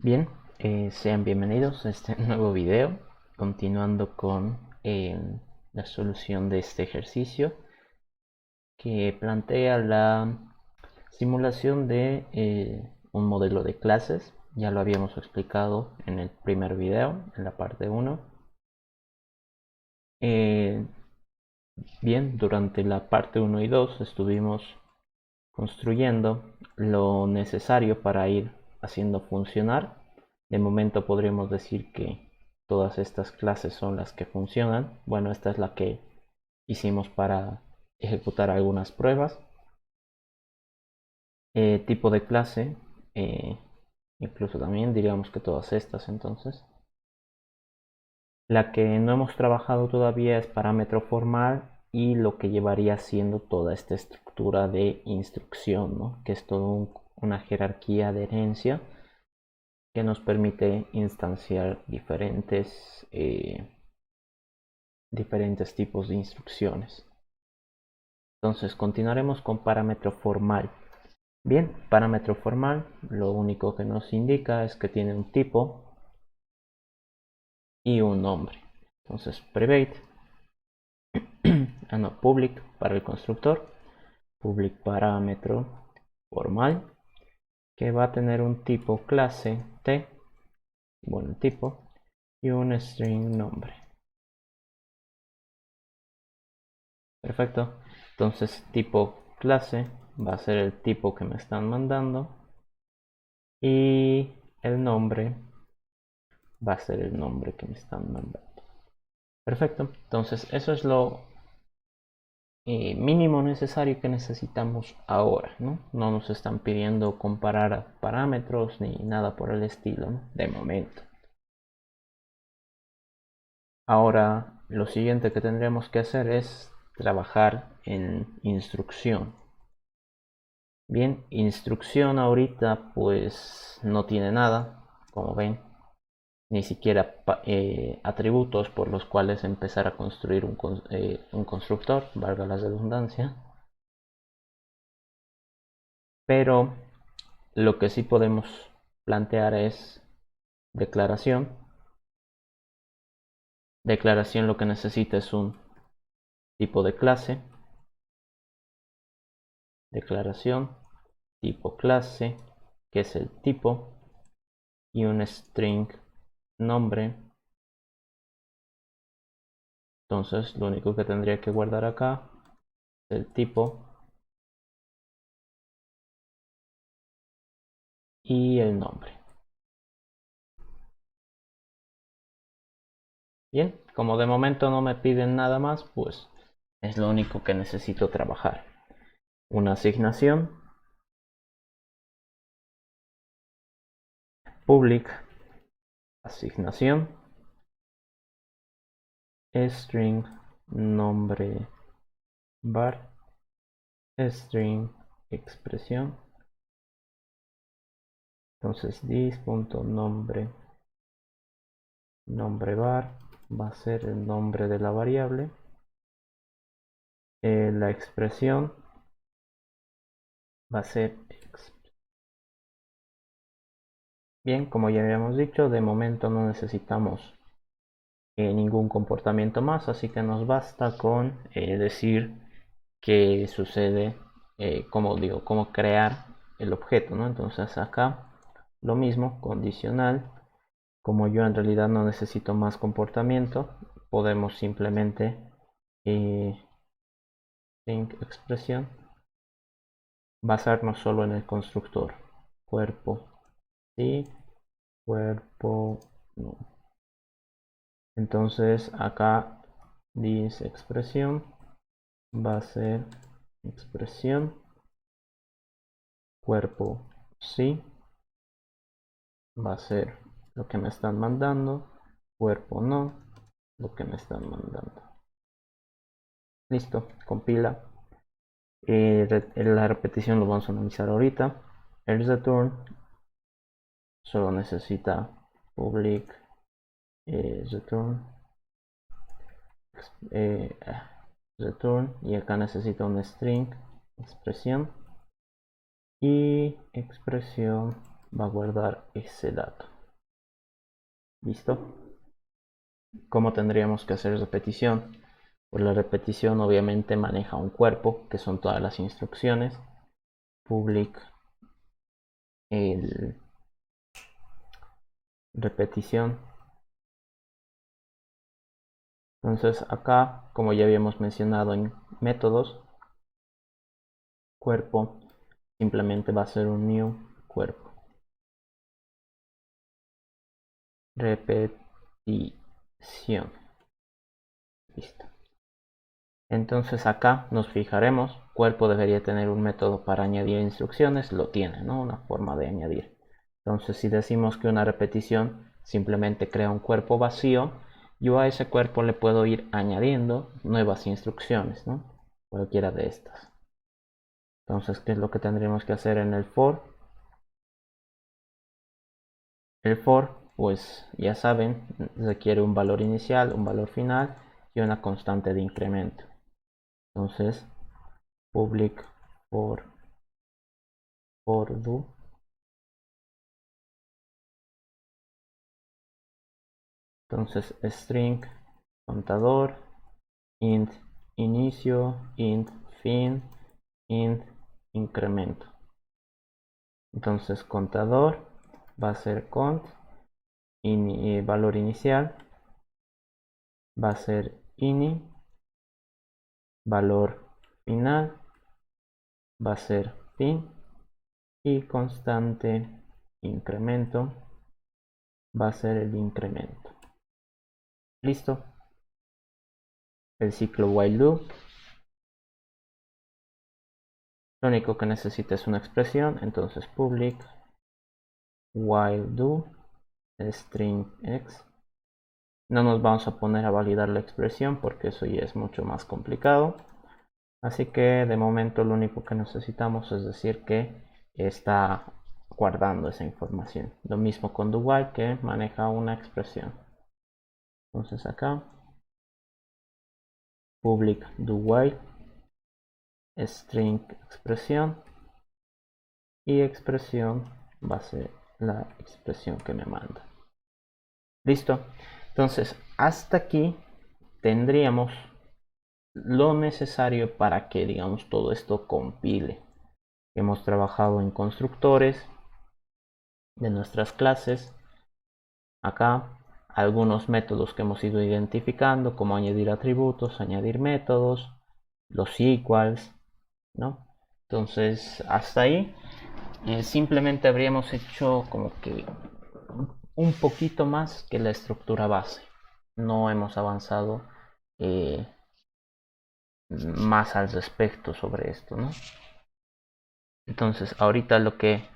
Bien, sean bienvenidos a este nuevo video, continuando con la solución de este ejercicio que plantea la simulación de un modelo de clases. Ya lo habíamos explicado en el primer video, en la parte 1. Bien, durante la parte 1 y 2 estuvimos construyendo lo necesario para ir haciendo funcionar. De momento podríamos decir que todas estas clases son las que funcionan. Bueno, esta es la que hicimos para ejecutar algunas pruebas. Tipo de clase, incluso también diríamos que todas estas entonces. La que no hemos trabajado todavía es parámetro formal y lo que llevaría siendo toda esta estructura de instrucción, ¿no? Que es toda una jerarquía de herencia que nos permite instanciar diferentes tipos de instrucciones. Entonces continuaremos con parámetro formal. Bien, parámetro formal lo único que nos indica es que tiene un tipo y un nombre. Entonces private, public para el constructor, public parámetro formal, que va a tener un tipo clase t, bueno, tipo, y un string nombre. Perfecto. Entonces tipo clase va a ser el tipo que me están mandando y el nombre va a ser el nombre que me están mandando. Perfecto. Entonces eso es lo mínimo necesario que necesitamos ahora, ¿no? No nos están pidiendo comparar parámetros ni nada por el estilo, ¿no? De momento. Ahora lo siguiente que tendremos que hacer es trabajar en instrucción. Bien, instrucción ahorita pues no tiene nada, como ven, ni siquiera atributos por los cuales empezar a construir un constructor, valga la redundancia. Pero lo que sí podemos plantear es declaración. Declaración lo que necesita es un tipo de clase. Declaración, tipo clase, que es el tipo, y un string nombre. Entonces lo único que tendría que guardar acá es el tipo y el nombre. Bien, como de momento no me piden nada más, pues es lo único que necesito trabajar. Una asignación, public, asignación, string, nombre var, string, expresión. Entonces this.nombre, nombre var va a ser el nombre de la variable. La expresión va a ser bien, como ya habíamos dicho, de momento no necesitamos ningún comportamiento más, así que nos basta con decir qué sucede, cómo crear el objeto, ¿no? Entonces acá lo mismo, condicional. Como yo en realidad no necesito más comportamiento, podemos simplemente think expresión basarnos solo en el constructor cuerpo sí, cuerpo no. Entonces acá this expresión va a ser expresión cuerpo sí, va a ser lo que me están mandando, cuerpo no, lo que me están mandando. Listo, compila. La repetición lo vamos a analizar ahorita. El return solo necesita public return return y acá necesita un string expresión y expresión va a guardar ese dato. ¿Listo? ¿Cómo tendríamos que hacer repetición? Pues la repetición obviamente maneja un cuerpo, que son todas las instrucciones. Public el repetición. Entonces acá, como ya habíamos mencionado en métodos, cuerpo simplemente va a ser un new cuerpo. Repetición. Listo. Entonces acá nos fijaremos, cuerpo debería tener un método para añadir instrucciones, lo tiene, ¿no? Una forma de añadir. Entonces si decimos que una repetición simplemente crea un cuerpo vacío, yo a ese cuerpo le puedo ir añadiendo nuevas instrucciones, ¿no? Cualquiera de estas. Entonces, ¿qué es lo que tendríamos que hacer en el for? El for, pues ya saben, requiere un valor inicial, un valor final y una constante de incremento. Entonces, public for do. Entonces, string contador, int inicio, int fin, int incremento. Entonces, contador va a ser cont, valor inicial, va a ser ini, valor final, va a ser fin, y constante incremento va a ser el incremento. Listo. El ciclo while loop. Lo único que necesita es una expresión, entonces public while do string x. No nos vamos a poner a validar la expresión porque eso ya es mucho más complicado. Así que de momento lo único que necesitamos es decir que está guardando esa información. Lo mismo con do while, que maneja una expresión. Entonces acá public do while string expresión, y expresión va a ser la expresión que me manda. Listo. Entonces hasta aquí tendríamos lo necesario para que, digamos, todo esto compile. Hemos trabajado en constructores de nuestras clases. Acá algunos métodos que hemos ido identificando, como añadir atributos, añadir métodos, los equals, ¿no? Entonces hasta ahí simplemente habríamos hecho como que un poquito más que la estructura base. No hemos avanzado más al respecto sobre esto, ¿no? Entonces ahorita lo que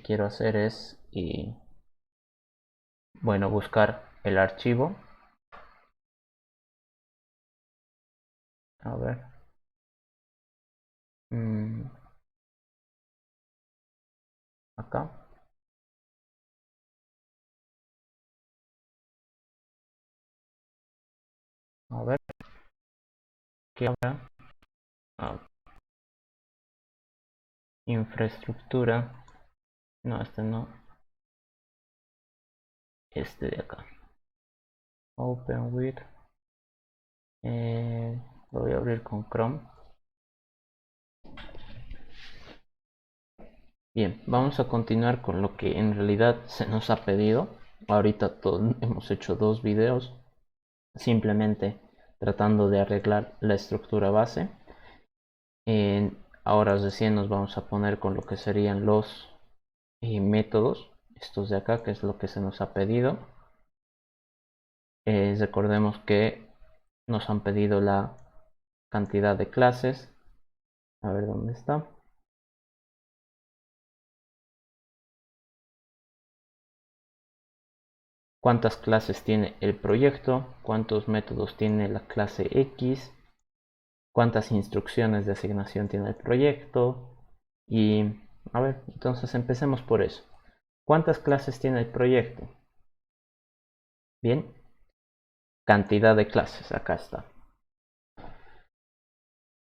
quiero hacer es bueno, buscar el archivo. A ver. Acá. A ver. ¿Qué habrá? Ah, infraestructura. No, este no. Este de acá. Open with. Lo voy a abrir con Chrome. Bien, vamos a continuar con lo que en realidad se nos ha pedido. Ahorita hemos hecho 2 videos simplemente tratando de arreglar la estructura base. Ahora recién nos vamos a poner con lo que serían los métodos, estos de acá, que es lo que se nos ha pedido. Recordemos que nos han pedido la cantidad de clases. A ver dónde está. Cuántas clases tiene el proyecto, cuántos métodos tiene la clase X, cuántas instrucciones de asignación tiene el proyecto. Y a ver, entonces empecemos por eso. ¿Cuántas clases tiene el proyecto? Bien, cantidad de clases, acá está.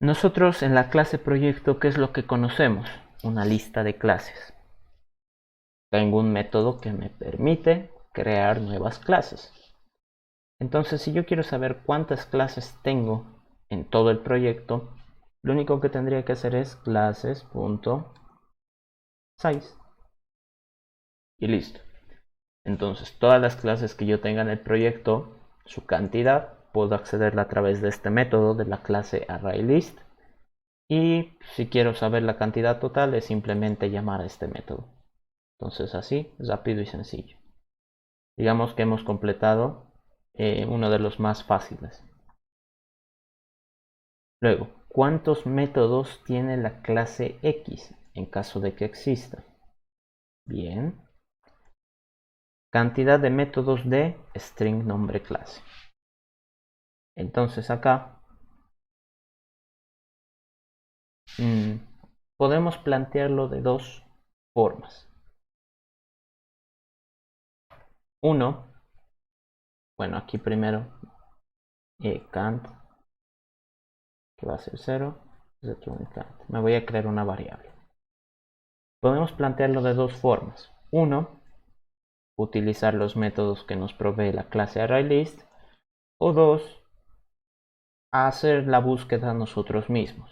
Nosotros en la clase proyecto, ¿qué es lo que conocemos? Una lista de clases. Tengo un método que me permite crear nuevas clases. Entonces, si yo quiero saber cuántas clases tengo en todo el proyecto, lo único que tendría que hacer es classes.size y listo. Entonces, todas las clases que yo tenga en el proyecto, su cantidad, puedo accederla a través de este método de la clase ArrayList. Y si quiero saber la cantidad total, es simplemente llamar a este método. Entonces, así, rápido y sencillo. Digamos que hemos completado uno de los más fáciles. Luego, ¿cuántos métodos tiene la clase X en caso de que exista? Bien. Cantidad de métodos de string nombre clase. Entonces acá podemos plantearlo de dos formas. Uno, bueno, aquí primero cant, que va a ser 0, me voy a crear una variable. Podemos plantearlo de dos formas. Uno, utilizar los métodos que nos provee la clase ArrayList. O dos, hacer la búsqueda nosotros mismos.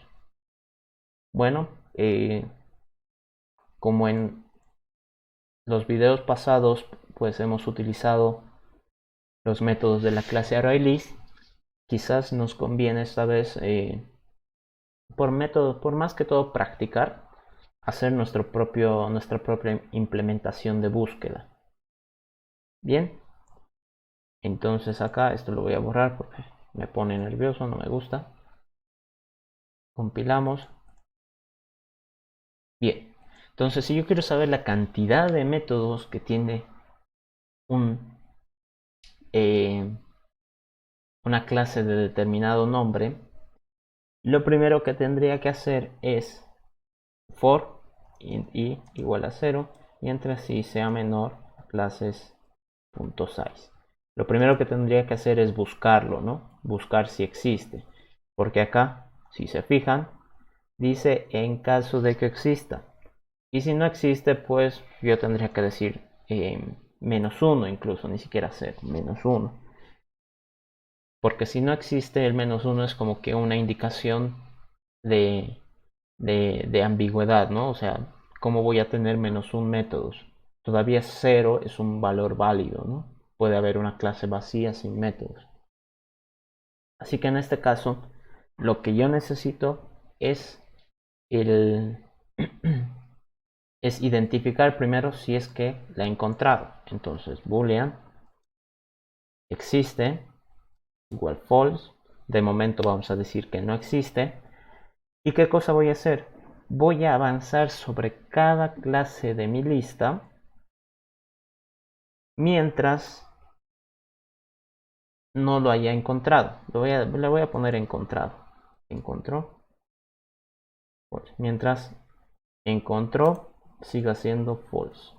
Bueno, como en los videos pasados, pues hemos utilizado los métodos de la clase ArrayList, quizás nos conviene esta vez, por más que todo practicar, hacer nuestra propia implementación de búsqueda. Bien, entonces acá esto lo voy a borrar porque me pone nervioso, no me gusta. Compilamos. Bien, entonces si yo quiero saber la cantidad de métodos que tiene una clase de determinado nombre, lo primero que tendría que hacer es for i igual a 0 mientras si sea menor classes.size. Lo primero que tendría que hacer es buscarlo, ¿no? Buscar si existe, porque acá, si se fijan, dice en caso de que exista, y si no existe, pues yo tendría que decir -1, incluso ni siquiera 0, -1, porque si no existe el -1 es como que una indicación de ambigüedad, ¿no? O sea, ¿cómo voy a tener -1 métodos? Todavía 0 es un valor válido, ¿no? Puede haber una clase vacía sin métodos. Así que en este caso, lo que yo necesito es es identificar primero si es que la he encontrado. Entonces, boolean existe igual false. De momento vamos a decir que no existe. ¿Y qué cosa voy a hacer? Voy a avanzar sobre cada clase de mi lista mientras no lo haya encontrado. Le voy a poner encontrado. Encontró. Pues, mientras encontró siga siendo false.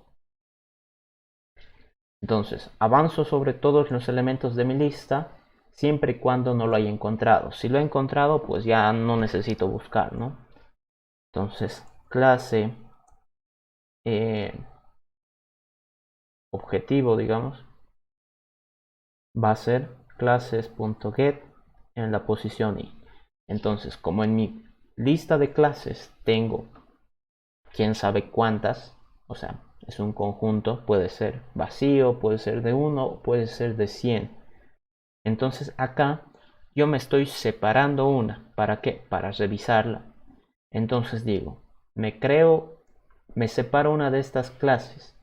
Entonces, avanzo sobre todos los elementos de mi lista siempre y cuando no lo haya encontrado. Si lo he encontrado, pues ya no necesito buscar, ¿no? Entonces, clase objetivo, digamos, va a ser classes.get en la posición i. Entonces, como en mi lista de clases tengo quién sabe cuántas, o sea, es un conjunto, puede ser vacío, puede ser de 1, puede ser de 100. Entonces acá yo me estoy separando una. ¿Para qué? Para revisarla. Entonces digo, me separo una de estas clases.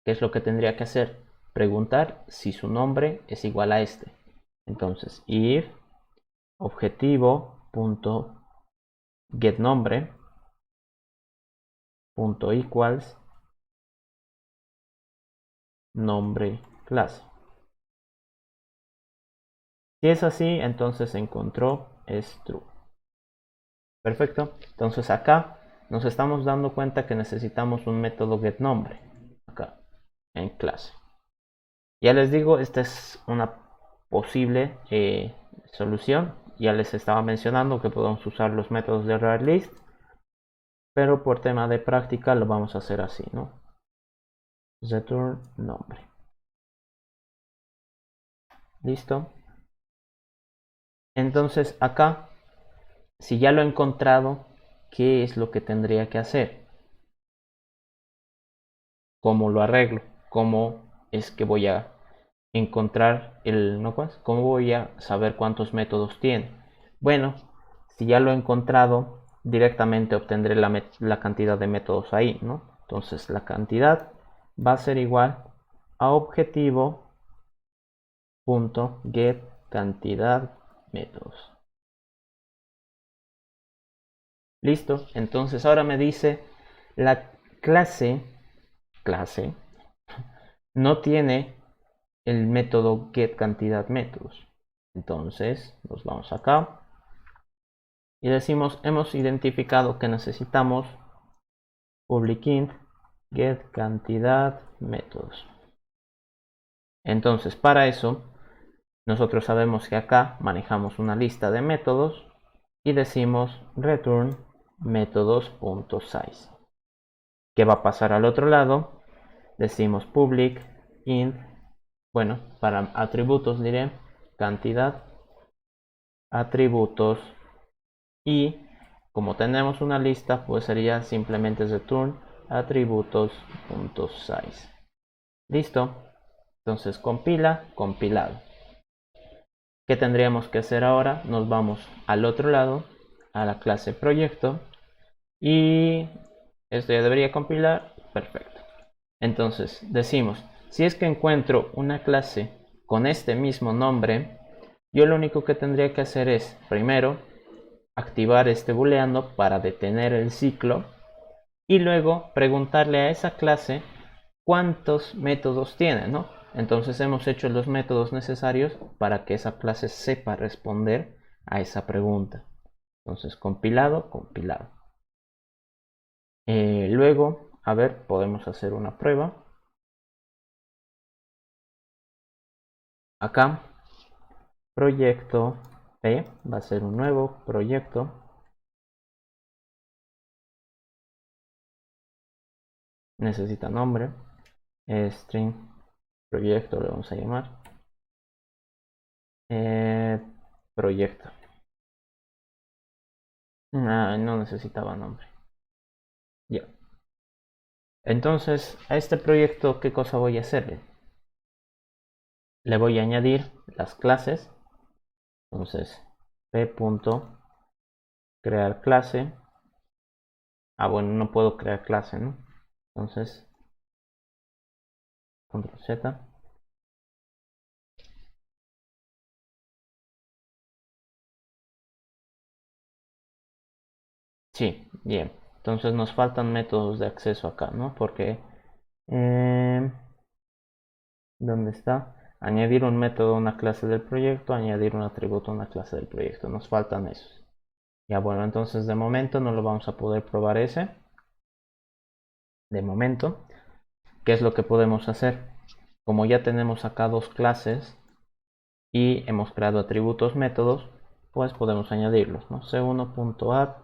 ¿Qué es lo que tendría que hacer? Preguntar si su nombre es igual a este. Entonces, if objetivo.getNombre .equals nombre clase. Si es así, entonces encontró es true. Perfecto. Entonces acá nos estamos dando cuenta que necesitamos un método getNombre. Acá, en clase. Ya les digo, esta es una posible solución. Ya les estaba mencionando que podemos usar los métodos de ArrayList, pero por tema de práctica lo vamos a hacer así, ¿no? Return nombre. ¿Listo? Entonces acá, si ya lo he encontrado, ¿qué es lo que tendría que hacer? ¿Cómo lo arreglo? ¿Cómo es que voy a encontrar el no más? ¿Cómo voy a saber cuántos métodos tiene? Bueno, si ya lo he encontrado, directamente obtendré la cantidad de métodos ahí, ¿no? Entonces la cantidad va a ser igual a objetivo.get cantidad métodos. Listo, entonces ahora me dice la clase no tiene el método getCantidadMétodos. Entonces nos vamos acá y decimos hemos identificado que necesitamos publicInt getCantidadMétodos. Entonces para eso nosotros sabemos que acá manejamos una lista de métodos y decimos return métodos.size. ¿Qué va a pasar al otro lado? Decimos public int, bueno, para atributos diré cantidad atributos y como tenemos una lista, pues sería simplemente return atributos.size. Listo. Entonces compilado. ¿Qué tendríamos que hacer ahora? Nos vamos al otro lado, a la clase proyecto y esto ya debería compilar. Perfecto. Entonces decimos, si es que encuentro una clase con este mismo nombre, yo lo único que tendría que hacer es, primero, activar este booleano para detener el ciclo y luego preguntarle a esa clase cuántos métodos tiene, ¿no? Entonces hemos hecho los métodos necesarios para que esa clase sepa responder a esa pregunta. Entonces compilado. Luego, a ver, podemos hacer una prueba. Acá, proyecto P, va a ser un nuevo proyecto. Necesita nombre. String proyecto le vamos a llamar. Proyecto. No necesitaba nombre. Ya. Entonces, a este proyecto, ¿qué cosa voy a hacerle? Le voy a añadir las clases. Entonces, p.crear clase. Bueno, no puedo crear clase, ¿no? Entonces, control Z. Sí, bien. Entonces nos faltan métodos de acceso acá, ¿no? Porque, ¿dónde está? Añadir un método a una clase del proyecto, añadir un atributo a una clase del proyecto. Nos faltan esos. Ya bueno, entonces de momento no lo vamos a poder probar ese. De momento. ¿Qué es lo que podemos hacer? Como ya tenemos acá dos clases y hemos creado atributos métodos, pues podemos añadirlos, ¿no? c1.add,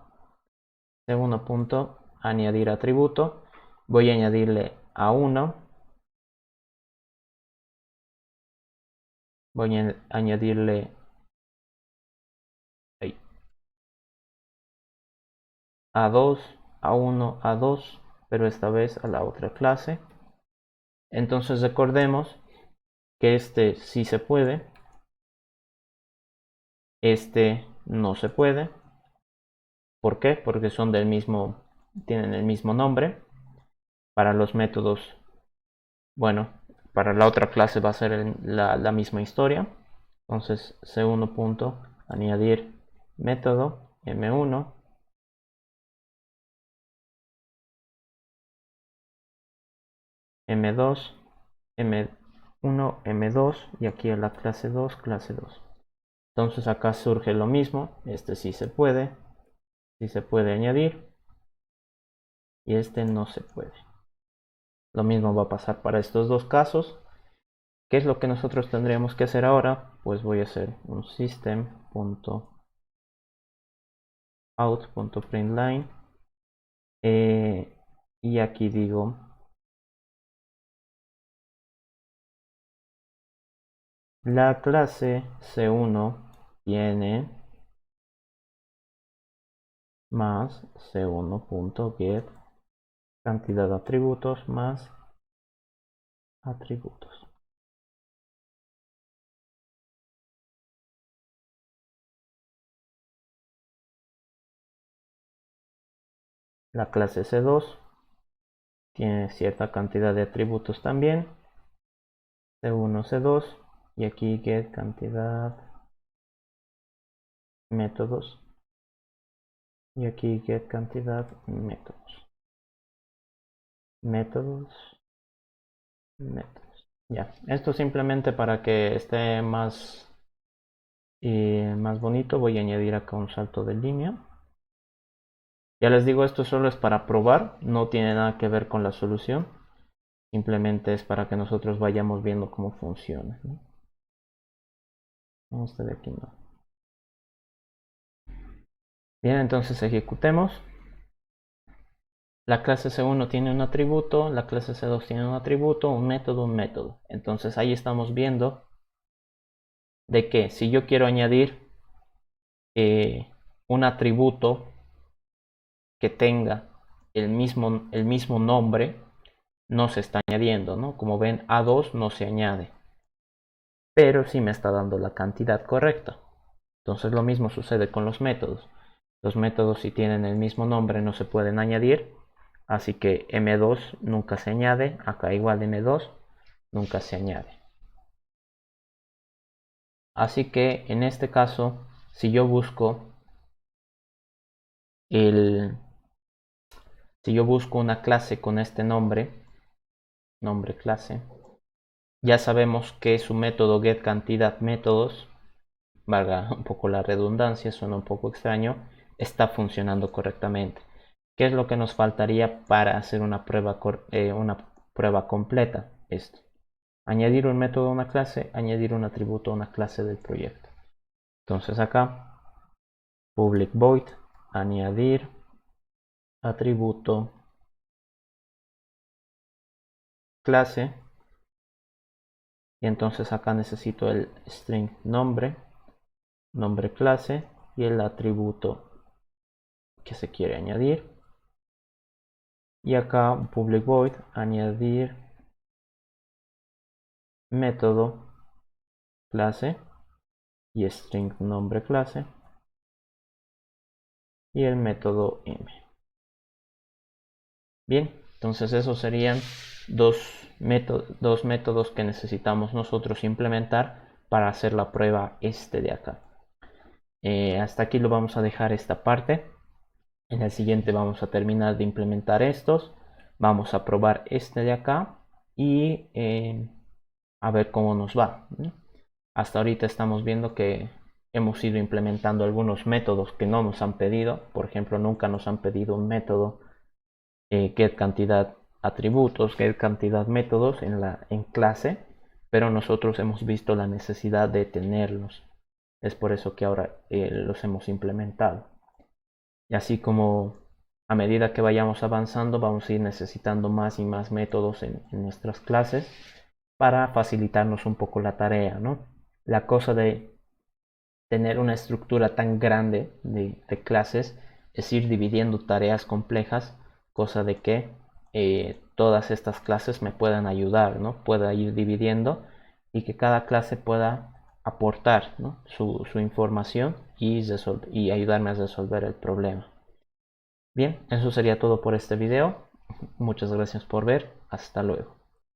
c1.añadir atributo. Voy a añadirle a 1. Voy a añadirle a 2, a 1, a 2, pero esta vez a la otra clase. Entonces recordemos que este sí se puede, este no se puede. ¿Por qué? Porque son tienen el mismo nombre. Para los métodos, bueno, para la otra clase va a ser la misma historia. Entonces c1. Añadir método m1 m2 m1 m2 y aquí a la clase 2 clase 2. Entonces acá surge lo mismo, este sí se puede añadir y este no se puede. Lo mismo va a pasar para estos dos casos. ¿Qué es lo que nosotros tendríamos que hacer ahora? Pues voy a hacer un system.out.println y aquí digo La clase C1 tiene más C1.get cantidad de atributos más atributos. La clase C2 tiene cierta cantidad de atributos también, C1, C2, y aquí get cantidad métodos, y aquí get cantidad métodos. Métodos. Ya, esto simplemente para que esté más bonito, voy a añadir acá un salto de línea. Ya les digo, esto solo es para probar, no tiene nada que ver con la solución, simplemente es para que nosotros vayamos viendo cómo funciona, ¿no? Este de aquí no. Bien, entonces ejecutemos. La clase C1 tiene un atributo, la clase C2 tiene un atributo, un método, un método. Entonces ahí estamos viendo de que si yo quiero añadir un atributo que tenga el mismo nombre, no se está añadiendo, ¿no? Como ven, A2 no se añade, pero sí me está dando la cantidad correcta. Entonces lo mismo sucede con los métodos. Los métodos, si tienen el mismo nombre, no se pueden añadir, así que M2 nunca se añade, acá igual M2 nunca se añade. Así que en este caso, si yo busco una clase con este nombre clase, ya sabemos que su método getCantidadMétodos, valga un poco la redundancia, suena un poco extraño, está funcionando correctamente. ¿Qué es lo que nos faltaría para hacer una prueba completa? Esto. Añadir un método a una clase, añadir un atributo a una clase del proyecto. Entonces acá, public void, añadir atributo clase, y entonces acá necesito el string nombre clase y el atributo que se quiere añadir, y acá public void añadir método clase y string nombre clase y el método m. Bien, entonces esos serían dos métodos que necesitamos nosotros implementar para hacer la prueba de acá. Hasta aquí lo vamos a dejar esta parte. En el siguiente vamos a terminar de implementar estos. Vamos a probar de acá y a ver cómo nos va, ¿no? Hasta ahorita estamos viendo que hemos ido implementando algunos métodos que no nos han pedido. Por ejemplo, nunca nos han pedido un método getCantidadAtributos, getCantidadMétodos en clase, pero nosotros hemos visto la necesidad de tenerlos. Es por eso que ahora los hemos implementado. Y así como a medida que vayamos avanzando, vamos a ir necesitando más y más métodos en nuestras clases para facilitarnos un poco la tarea, ¿no? La cosa de tener una estructura tan grande de clases es ir dividiendo tareas complejas, cosa de que todas estas clases me puedan ayudar, ¿no? Pueda ir dividiendo y que cada clase pueda aportar, ¿no? su información y ayudarme a resolver el problema. Bien, eso sería todo por este video. Muchas gracias por ver. Hasta luego.